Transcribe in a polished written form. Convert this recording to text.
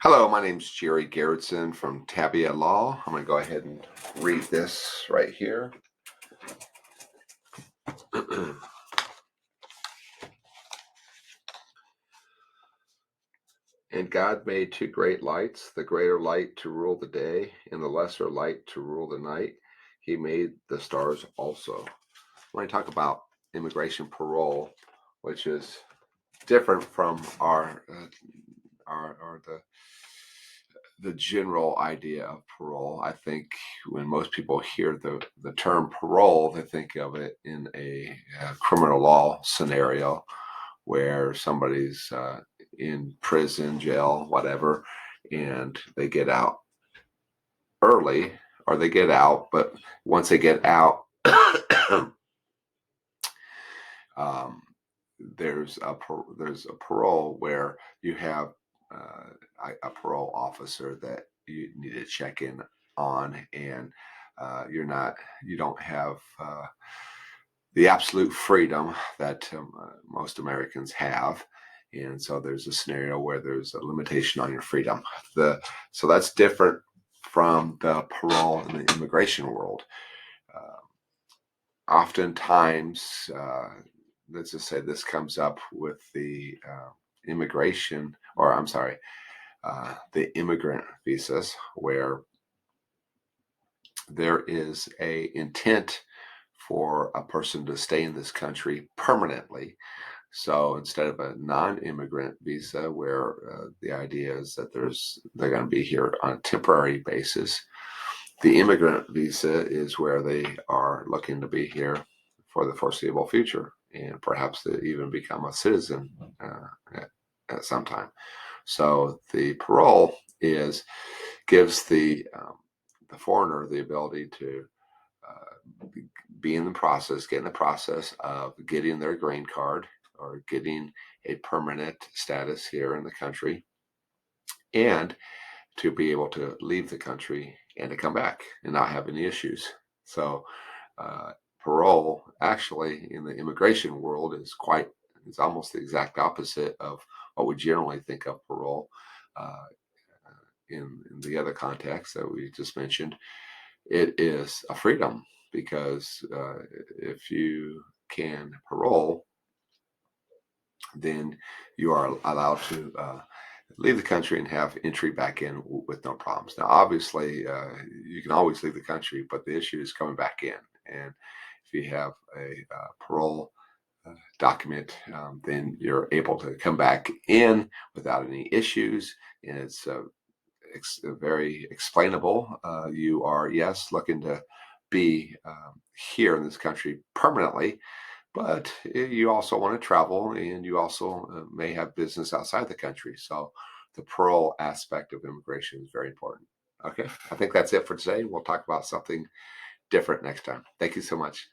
Hello, my name's Jerry Garrettson from Tabea Law. I'm going to go ahead and read this right here. And God made two great lights, the greater light to rule the day, and the lesser light to rule the night. He made the stars also. When I talk about immigration parole, which is different from the general idea of parole. I think when most people hear the term parole, they think of it in a criminal law scenario where somebody's in prison, jail, whatever, and they get out early, or they get out, but once they get out, um, there's a parole where you have a parole officer that you need to check in on, and you don't have the absolute freedom that most Americans have. And so there's a scenario where there's a limitation on your freedom. So that's different from the parole in the immigration world. Oftentimes, let's just say this comes up with the immigration, or I'm sorry, the immigrant visas, where there is a intent for a person to stay in this country permanently. So instead of a non-immigrant visa, where the idea is that they're going to be here on a temporary basis, the immigrant visa is where they are looking to be here for the foreseeable future, and perhaps they even become a citizen at some time. So the parole gives the foreigner the ability to be in the process, get in the process of getting their green card or getting a permanent status here in the country, and to be able to leave the country and to come back and not have any issues. So parole actually in the immigration world is almost the exact opposite of what we generally think of parole in the other context that we just mentioned. It is a freedom, because if you can parole, then you are allowed to leave the country and have entry back in with no problems. Now, obviously, you can always leave the country, but the issue is coming back in. And if you have a parole document, then you're able to come back in without any issues, and it's very explainable. You are, yes, looking to be here in this country permanently, but you also want to travel, and you also may have business outside the country. So the parole aspect of immigration is very important. Okay, I think that's it for today. We'll talk about something different next time. Thank you so much.